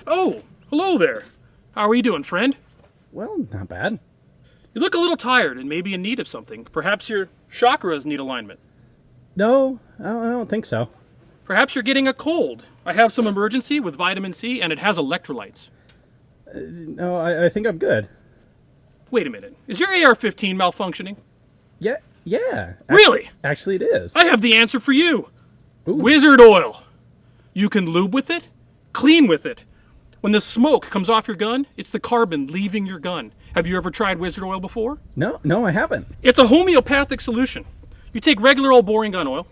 Oh, hello there. How are you doing, friend? Well, not bad. You look a little tired and maybe in need of something. Perhaps your chakras need alignment. No, I don't think so. Perhaps you're getting a cold. I have some emergency with vitamin C and it has electrolytes. No, I think I'm good. Wait a minute. Is your AR-15 malfunctioning? Yeah. Really? Actually, it is. I have the answer for you. Ooh. Wizard oil. You can lube with it, clean with it. When the smoke comes off your gun, it's the carbon leaving your gun. Have you ever tried wizard oil before? No, I haven't. It's a homeopathic solution. You take regular old boring gun oil,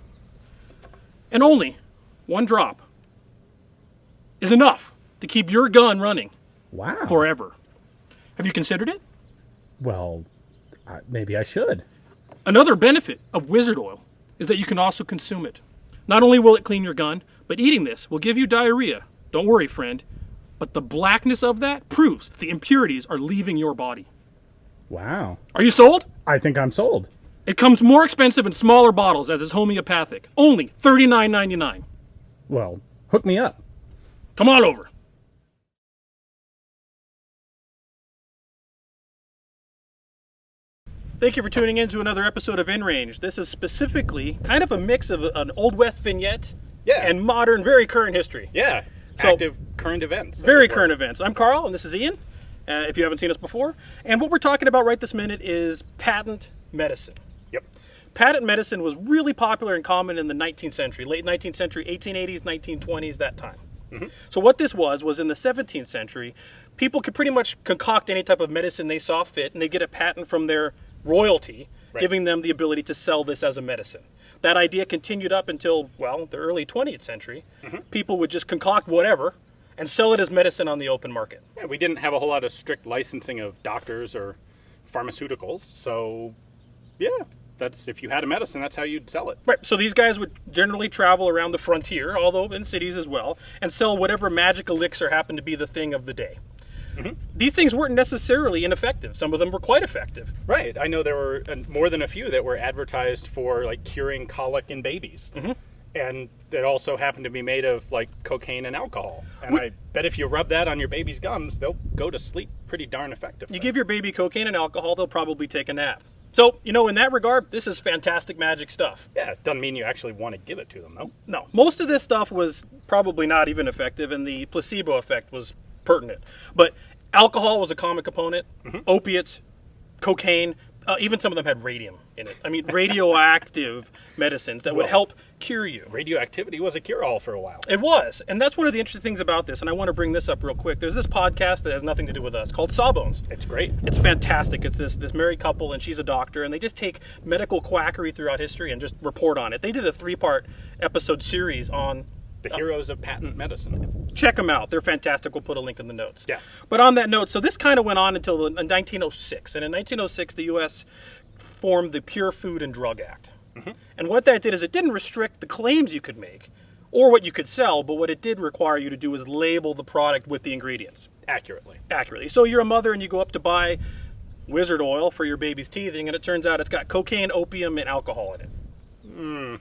and only one drop is enough to keep your gun running Wow. forever. Have you considered it? Well, maybe I should. Another benefit of wizard oil is that you can also consume it. Not only will it clean your gun, but eating this will give you diarrhea. Don't worry, friend. But the blackness of that proves the impurities are leaving your body. Wow. Are you sold? I think I'm sold. It comes more expensive in smaller bottles as is homeopathic. Only $39.99. Well, hook me up. Come on over. Thank you for tuning in to another episode of In Range. This is specifically kind of a mix of an Old West vignette and modern, very current history. Yeah, So- active current events. Very current events. I'm Carl, and this is Ian, if you haven't seen us before. And what we're talking about right this minute is patent medicine. Yep. Patent medicine was really popular and common in the 19th century, late 19th century, 1880s, 1920s, that time. So what this was in the 17th century, people could pretty much concoct any type of medicine they saw fit, and they get a patent from their royalty, giving them the ability to sell this as a medicine. That idea continued up until, well, the early 20th century. People would just concoct whatever and sell it as medicine on the open market. Yeah, we didn't have a whole lot of strict licensing of doctors or pharmaceuticals, so yeah, that's if you had a medicine, that's how you'd sell it. Right, so these guys would generally travel around the frontier, although in cities as well, and sell whatever magic elixir happened to be the thing of the day. These things weren't necessarily ineffective. Some of them were quite effective. Right. I know there were more than a few that were advertised for like curing colic in babies. And that also happened to be made of like cocaine and alcohol. And I bet if you rub that on your baby's gums, they'll go to sleep pretty darn effectively. You give your baby cocaine and alcohol, they'll probably take a nap. So, in that regard, this is fantastic magic stuff. Yeah, it doesn't mean you actually want to give it to them, though. No, most of this stuff was probably not even effective, and the placebo effect was pertinent. But alcohol was a common component, opiates, cocaine, even some of them had radium in it. I mean, radioactive medicines that would help cure you. Radioactivity was a cure-all for a while. It was, and that's one of the interesting things about this, and I want to bring this up real quick. There's this podcast that has nothing to do with us called Sawbones. It's great. It's fantastic. It's this married couple, and she's a doctor, and they just take medical quackery throughout history and just report on it. They did a 3-part episode series on The heroes of patent medicine. check them out. They're fantastic. We'll put a link in the notes. Yeah. But on that note, so this kind of went on until 1906. And in 1906, the U.S. formed the Pure Food and Drug Act. And what that did is it didn't restrict the claims you could make or what you could sell, but what it did require you to do is label the product with the ingredients. Accurately. So you're a mother and you go up to buy wizard oil for your baby's teething, and it turns out it's got cocaine, opium, and alcohol in it. And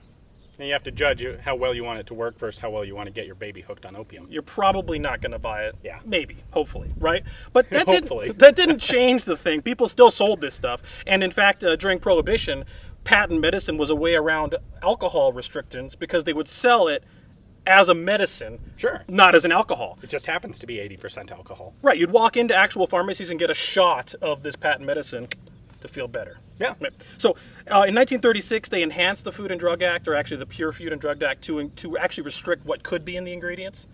you have to judge how well you want it to work versus how well you want to get your baby hooked on opium. You're probably not going to buy it. Yeah. Maybe, hopefully, right? But that Hopefully. that didn't change the thing. People still sold this stuff. And in fact, during Prohibition, patent medicine was a way around alcohol restrictions because they would sell it as a medicine, Sure. not as an alcohol. It just happens to be 80% alcohol. Right, you'd walk into actual pharmacies and get a shot of this patent medicine to feel better. Yeah. Right. So in 1936, they enhanced the Food and Drug Act, or actually the Pure Food and Drug Act, to actually restrict what could be in the ingredients,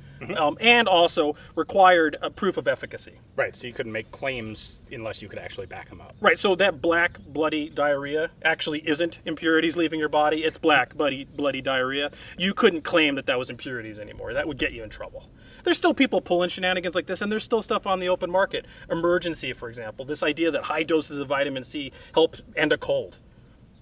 and also required a proof of efficacy. Right, so you couldn't make claims unless you could actually back them up. Right, so that black, bloody diarrhea actually isn't impurities leaving your body. It's black, bloody diarrhea. You couldn't claim that that was impurities anymore. That would get you in trouble. There's still people pulling shenanigans like this, and there's still stuff on the open market. Emergency, for example. This idea that high doses of vitamin C help end a cold.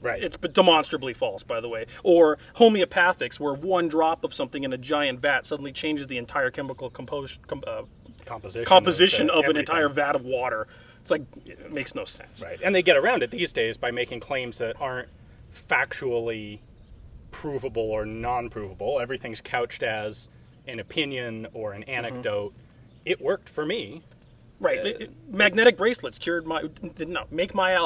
Right. It's demonstrably false, by the way. Or homeopathics, where one drop of something in a giant vat suddenly changes the entire chemical composition of an everything. entire vat of water. It's like, it makes no sense. Right, and they get around it these days by making claims that aren't factually provable or non-provable. Everything's couched as an opinion or an anecdote, it worked for me. Right. Magnetic bracelets did not make my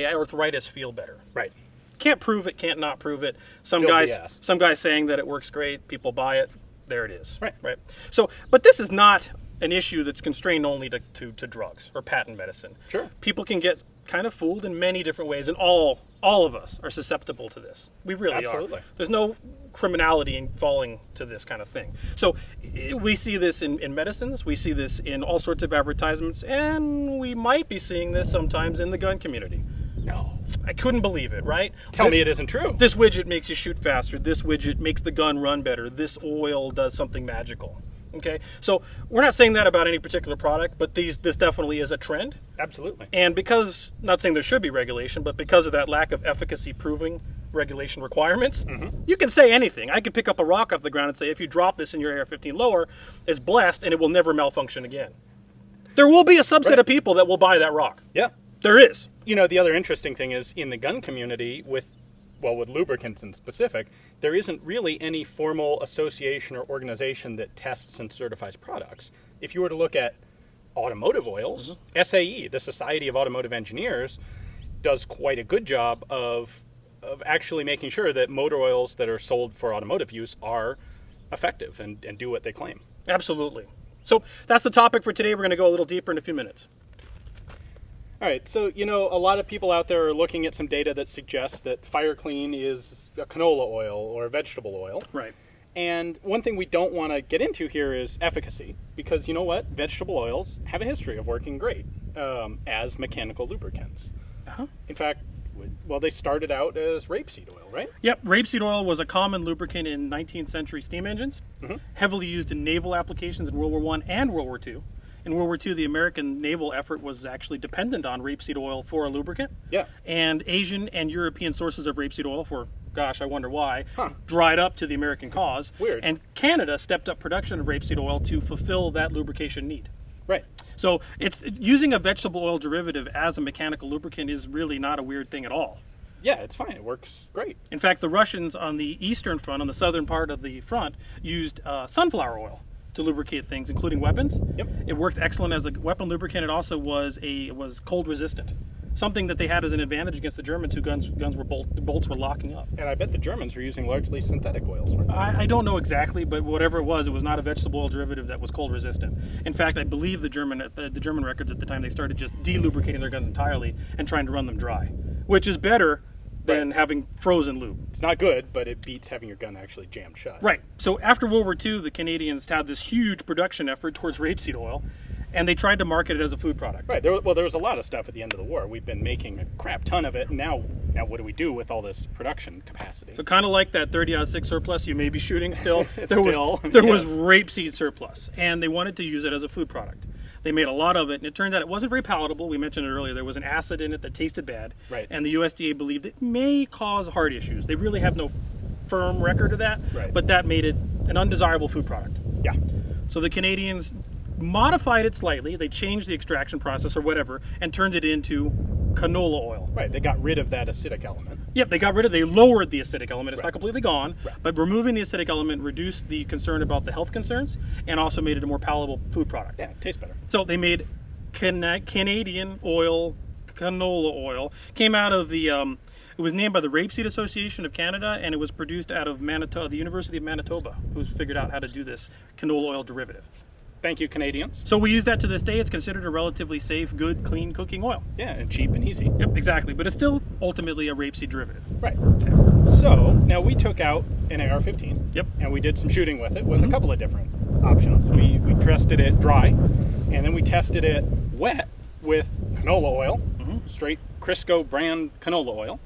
arthritis feel better. Right. Can't prove it, can't not prove it. Some Still guys BS. saying that it works great, people buy it. There it is. Right. Right. So, but this is not an issue that's constrained only to drugs or patent medicine. Sure. People can get kind of fooled in many different ways, and all of us are susceptible to this. We really Absolutely. are. There's no criminality in falling to this kind of thing. So we see this in medicines, we see this in all sorts of advertisements, and we might be seeing this sometimes in the gun community. No. I couldn't believe it, right? Tell me it isn't true. This widget makes you shoot faster. This widget makes the gun run better. This oil does something magical. Okay, so we're not saying that about any particular product, but this definitely is a trend. Absolutely. And because, not saying there should be regulation, but because of that lack of efficacy proving regulation requirements, you can say anything. I could pick up a rock off the ground and say, if you drop this in your AR-15 lower, it's blessed and it will never malfunction again. There will be a subset of people that will buy that rock. Yeah. There is. You know, the other interesting thing is in the gun community with lubricants in specific, there isn't really any formal association or organization that tests and certifies products. If you were to look at automotive oils, SAE, the Society of Automotive Engineers, does quite a good job of actually making sure that motor oils that are sold for automotive use are effective and do what they claim. Absolutely. So that's the topic for today. We're going to go a little deeper in a few minutes. All right, so, you know, a lot of people out there are looking at some data that suggests that FIREClean is a canola oil or a vegetable oil. Right. And one thing we don't want to get into here is efficacy, because you know what? Vegetable oils have a history of working great as mechanical lubricants. In fact, well, they started out as rapeseed oil, right? Yep, rapeseed oil was a common lubricant in 19th century steam engines, heavily used in naval applications in World War I and World War II. In World War II, the American naval effort was actually dependent on rapeseed oil for a lubricant. Yeah. And Asian and European sources of rapeseed oil, for gosh, I wonder why, dried up to the American cause. Weird. And Canada stepped up production of rapeseed oil to fulfill that lubrication need. Right. So it's using a vegetable oil derivative as a mechanical lubricant is really not a weird thing at all. Yeah, it's fine. It works great. In fact, the Russians on the eastern front, on the southern part of the front, used sunflower oil to lubricate things, including weapons. Yep. It worked excellent as a weapon lubricant. It also was cold resistant, something that they had as an advantage against the Germans, who bolts were locking up. And I bet the Germans were using largely synthetic oils, weren't they? I don't know exactly, but whatever it was not a vegetable oil derivative that was cold resistant. In fact, I believe the German records at the time, they started just delubricating their guns entirely and trying to run them dry, which is better than having frozen lube. It's not good, but it beats having your gun actually jammed shut. Right. So after World War II, the Canadians had this huge production effort towards rapeseed oil, and they tried to market it as a food product. Right. There was a lot of stuff at the end of the war. We've been making a crap ton of it, and now what do we do with all this production capacity? So kind of like that 30-06 surplus you may be shooting still, there Yes. was rapeseed surplus, and they wanted to use it as a food product. They made a lot of it, and it turned out it wasn't very palatable. We mentioned it earlier. There was an acid in it that tasted bad, Right. And the USDA believed it may cause heart issues. They really have no firm record of that, Right. but that made it an undesirable food product. Yeah. So the Canadians modified it slightly. They changed the extraction process or whatever and turned it into canola oil. Right. They got rid of that acidic element. Yep, they lowered the acidic element. It's Right. not completely gone, Right. but removing the acidic element reduced the concern about the health concerns and also made it a more palatable food product. Yeah, it tastes better. So they made Canadian oil, canola oil, came out of the, it was named by the Rapeseed Association of Canada, and it was produced out of Manitoba, the University of Manitoba, who's figured out how to do this canola oil derivative. Thank you, Canadians. So we use that to this day. It's considered a relatively safe, good, clean cooking oil. Yeah, and cheap and easy. Yep, exactly. But it's still ultimately a rapeseed derivative. Right. So now we took out an AR-15. Yep. And we did some shooting with it with a couple of different options. We tested it dry, and then we tested it wet with canola oil, straight Crisco brand canola oil,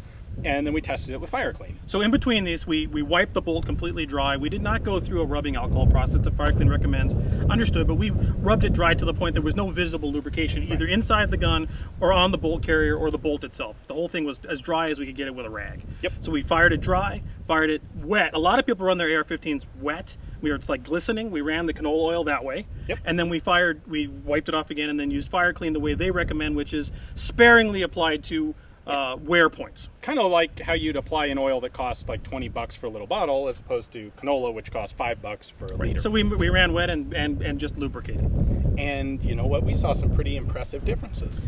and then we tested it with FIREClean. So in between these, we wiped the bolt completely dry. We did not go through a rubbing alcohol process that FIREClean recommends, understood, but we rubbed it dry to the point there was no visible lubrication, either inside the gun or on the bolt carrier or the bolt itself. The whole thing was as dry as we could get it with a rag. Yep. So we fired it dry, fired it wet. A lot of people run their AR-15s wet. It's like glistening. We ran the canola oil that way. Yep. And then we wiped it off again and then used FIREClean the way they recommend, which is sparingly applied to wear points. Kind of like how you'd apply an oil that costs like $20 for a little bottle, as opposed to canola, which costs $5 for a liter. So we ran wet and just lubricated. And you know what? We saw some pretty impressive differences.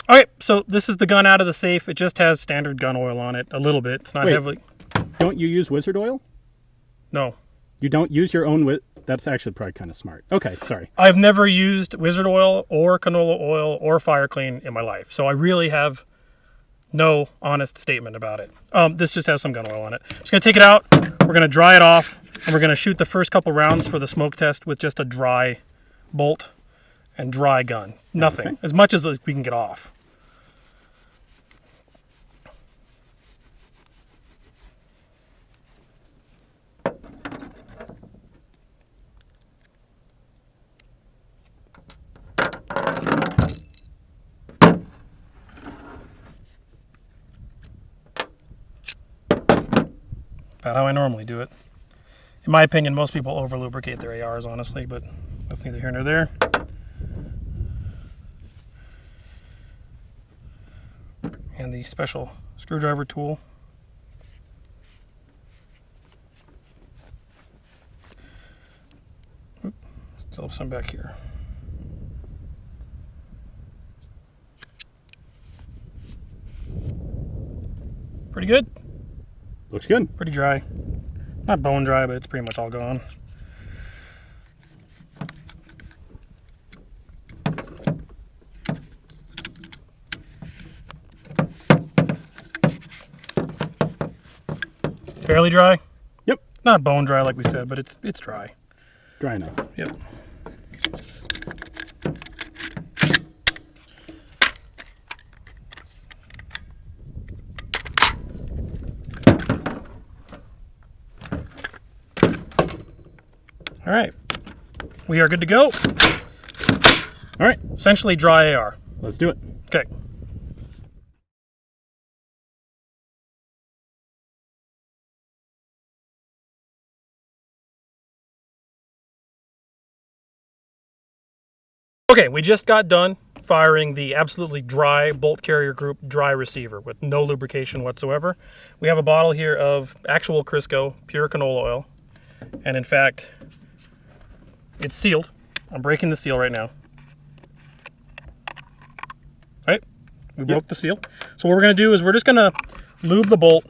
All right, so this is the gun out of the safe. It just has standard gun oil on it, a little bit. It's not heavily. Don't you use wizard oil? No. You don't use your own That's actually probably kind of smart. Okay, sorry. I've never used wizard oil or canola oil or FIREClean in my life, so I really have no honest statement about it. This just has some gun oil on it. I'm just going to take it out. We're going to dry it off, and we're going to shoot the first couple rounds for the smoke test with just a dry bolt and dry gun. Nothing. Okay. As much as we can get off. About how I normally do it. In my opinion, most people over lubricate their ARs, honestly, but that's neither here nor there. And the special screwdriver tool. Still have some back here. Pretty good. Looks good. Pretty dry. Not bone dry, but it's pretty much all gone. Fairly dry? Yep. Not bone dry like we said, but it's dry. Dry enough. Yep. All right, we are good to go. All right, essentially dry AR. Let's do it. Okay. Okay, we just got done firing the absolutely dry bolt carrier group dry receiver with no lubrication whatsoever. We have a bottle here of actual Crisco pure canola oil, and in fact, it's sealed. I'm breaking the seal right now. All right, we broke the seal. So what we're gonna do is we're just gonna lube the bolt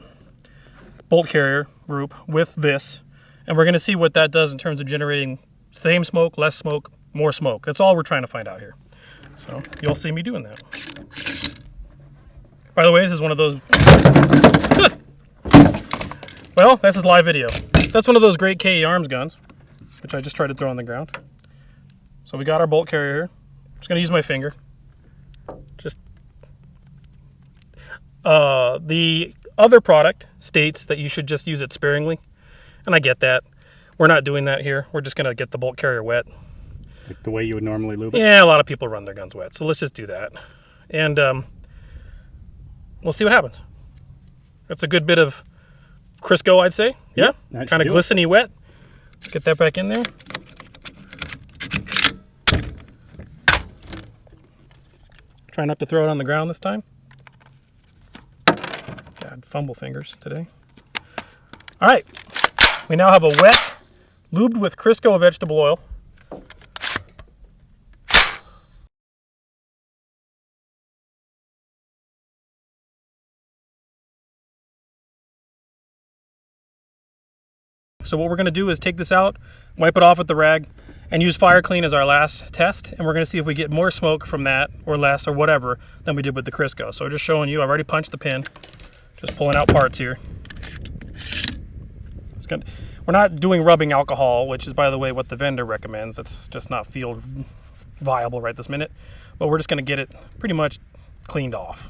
carrier group with this, and we're gonna see what that does in terms of generating same smoke, less smoke, more smoke. That's all we're trying to find out here. So you'll see me doing that. By the way, this is one of those, well, this is live video. That's one of those great KE Arms guns, which I just tried to throw on the ground. So we got our bolt carrier here. I'm just gonna use my finger. Just, the other product states that you should just use it sparingly, and I get that. We're not doing that here. We're just gonna get the bolt carrier wet. Like the way you would normally lube it? Yeah, a lot of people run their guns wet, so let's just do that. And we'll see what happens. That's a good bit of Crisco, I'd say. Yeah, kind of glistening wet. Let's get that back in there. Try not to throw it on the ground this time. God, fumble fingers today. All right, we now have a wet, lubed with Crisco vegetable oil. So what we're going to do is take this out, wipe it off with the rag, and use FIREClean as our last test. And we're going to see if we get more smoke from that, or less, or whatever, than we did with the Crisco. So just showing you, I've already punched the pin. Just pulling out parts here. We're not doing rubbing alcohol, which is, by the way, what the vendor recommends. That's just not field viable right this minute. But we're just going to get it pretty much cleaned off.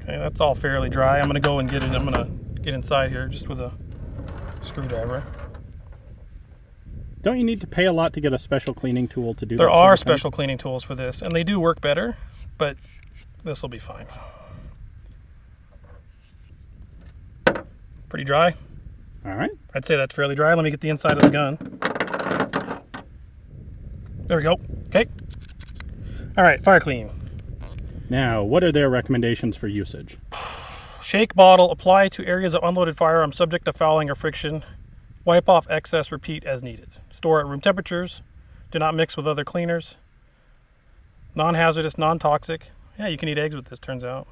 Okay, that's all fairly dry. I'm going to go and get it. I'm going to get inside here just with a screwdriver. Don't you need to pay a lot to get a special cleaning tool to do that? There are special cleaning tools for this, and they do work better, but this will be fine. Pretty dry. All right. I'd say that's fairly dry. Let me get the inside of the gun. There we go. Okay. All right, FIREClean. Now, what are their recommendations for usage? Shake bottle, apply to areas of unloaded firearm subject to fouling or friction. Wipe off excess, repeat as needed. Store at room temperatures. Do not mix with other cleaners. Non-hazardous, non-toxic. Yeah, you can eat eggs with this, turns out.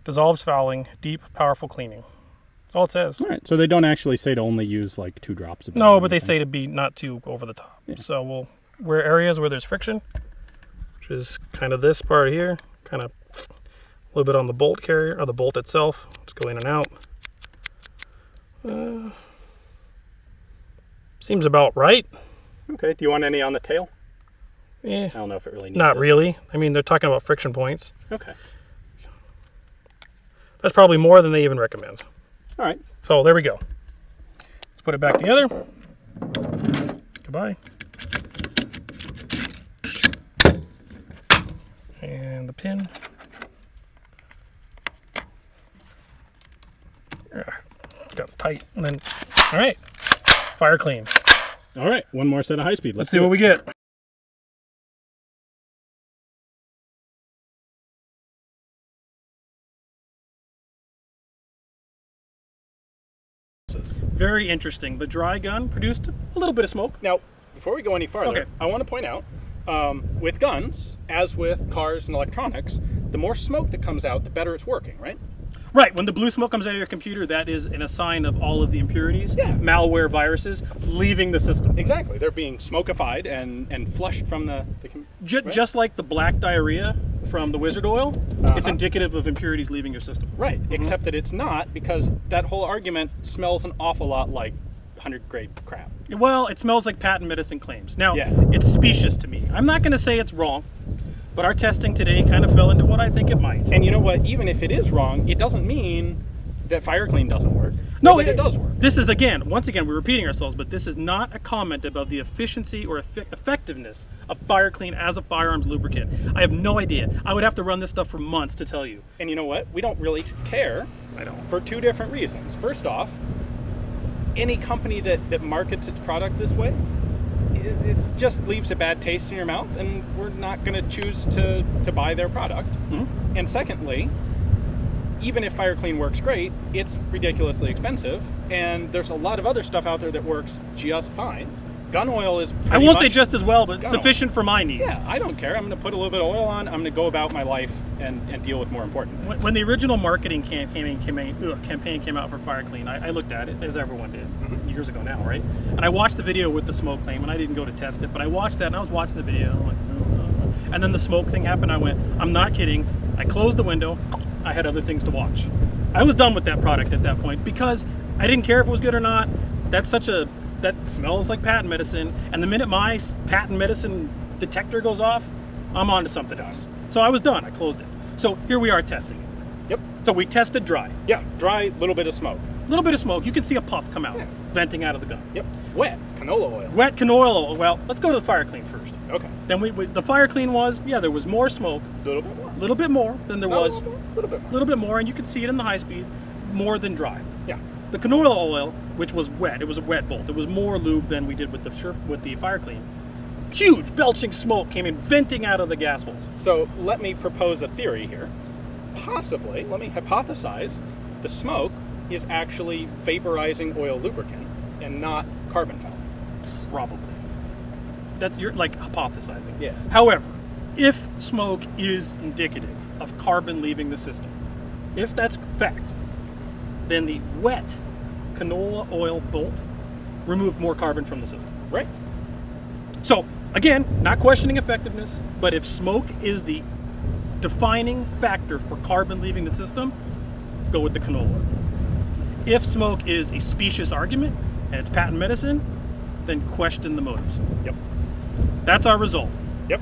Dissolves fouling, deep, powerful cleaning. That's all it says. All right, so they don't actually say to only use like 2 drops of it. No, but they say to be not too over the top. Yeah. So we'll wear areas where there's friction, which is kind of this part here, kind of a little bit on the bolt carrier, or the bolt itself. Just go in and out. Seems about right. Okay, do you want any on the tail? Yeah. I don't know if it really needs Not it. really. I mean, they're talking about friction points. Okay. That's probably more than they even recommend. All right. So there we go. Let's put it back together. Goodbye. And the pin. That's tight. And then, all right, FIREClean. All right, one more set of high speed. Let's see what we get. Very interesting. The dry gun produced a little bit of smoke. Now, before we go any farther, Okay. I want to point out, with guns, as with cars and electronics, the more smoke that comes out, the better it's working, right? Right, when the blue smoke comes out of your computer, that is a sign of all of the impurities, Yeah. malware, viruses, leaving the system. Exactly. They're being smokeified and flushed from the right? Just like the black diarrhea from the wizard oil, it's indicative of impurities leaving your system. Right, except that it's not, because that whole argument smells an awful lot like 100-grade crap. Well, it smells like patent medicine claims. Now, Yeah. it's specious to me. I'm not going to say it's wrong, but our testing today kind of fell into what I think it might. And you know what? Even if it is wrong, it doesn't mean that FIREClean doesn't work. No, it does work. This is, once again, we're repeating ourselves, but this is not a comment about the efficiency or effectiveness of FIREClean as a firearms lubricant. I have no idea. I would have to run this stuff for months to tell you. And you know what? We don't really care. I don't. For 2 different reasons. First off, any company that markets its product this way, it just leaves a bad taste in your mouth, and we're not going to choose to buy their product. Mm-hmm. And secondly, even if FIREClean works great, it's ridiculously expensive, and there's a lot of other stuff out there that works just fine. Gun oil is I won't say just as well, but gun sufficient for my needs. Yeah, I don't care. I'm going to put a little bit of oil on. I'm going to go about my life and deal with more important things. When the original marketing campaign came out for FIREClean, I looked at it, as everyone did, years ago now, right? And I watched the video with the smoke claim, and I didn't go to test it, but I watched that, and I was watching the video, and I'm like, oh. And then the smoke thing happened, I went, I'm not kidding. I closed the window, I had other things to watch. I was done with that product at that point, because I didn't care if it was good or not. That smells like patent medicine, and the minute my patent medicine detector goes off, I'm on to something else. So I was done, I closed it. So here we are testing it. Yep. So we tested dry. Yeah, dry, little bit of smoke. A little bit of smoke, you can see a puff come out, Yeah. venting out of the gun. Yep. Wet, canola oil. Wet canola oil, well, let's go to the FIREClean first. Okay. Then the FIREClean was, there was more smoke, A little bit more. a little bit more than there was, A little bit more. a little bit more, and you can see it in the high speed, more than dry. Yeah. The canola oil, which was wet, it was a wet bolt. It was more lube than we did with the FIREClean. Huge belching smoke came in, venting out of the gas holes. So let me propose a theory here. Possibly, let me hypothesize, the smoke is actually vaporizing oil lubricant and not carbon fouling. Probably. You're like hypothesizing. Yeah. However, if smoke is indicative of carbon leaving the system, if that's fact, then the wet canola oil bolt removed more carbon from the system. Right. So, again, not questioning effectiveness, but if smoke is the defining factor for carbon leaving the system, go with the canola oil. If smoke is a specious argument and it's patent medicine, then question the motives. Yep. That's our result. Yep.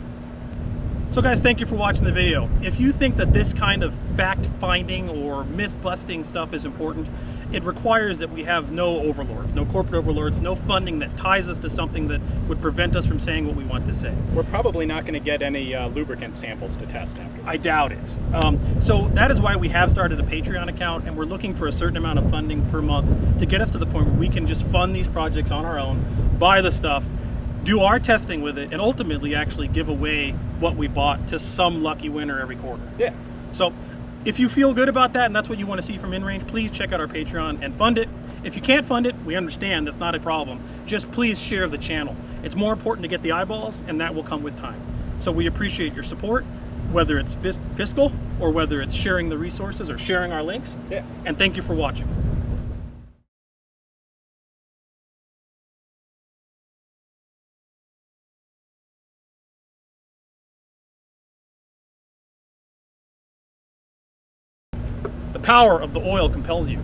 So guys, thank you for watching the video. If you think that this kind of fact-finding or myth-busting stuff is important, it requires that we have no overlords, no corporate overlords, no funding that ties us to something that would prevent us from saying what we want to say. We're probably not going to get any lubricant samples to test after. I doubt it. So that is why we have started a Patreon account, and we're looking for a certain amount of funding per month to get us to the point where we can just fund these projects on our own, buy the stuff, do our testing with it, and ultimately actually give away what we bought to some lucky winner every quarter. Yeah. So if you feel good about that and that's what you want to see from InRange, please check out our Patreon and fund it. If you can't fund it, we understand, that's not a problem. Just please share the channel. It's more important to get the eyeballs, and that will come with time. So we appreciate your support, whether it's fiscal or whether it's sharing the resources or sharing our links. Yeah. And thank you for watching. The power of the oil compels you.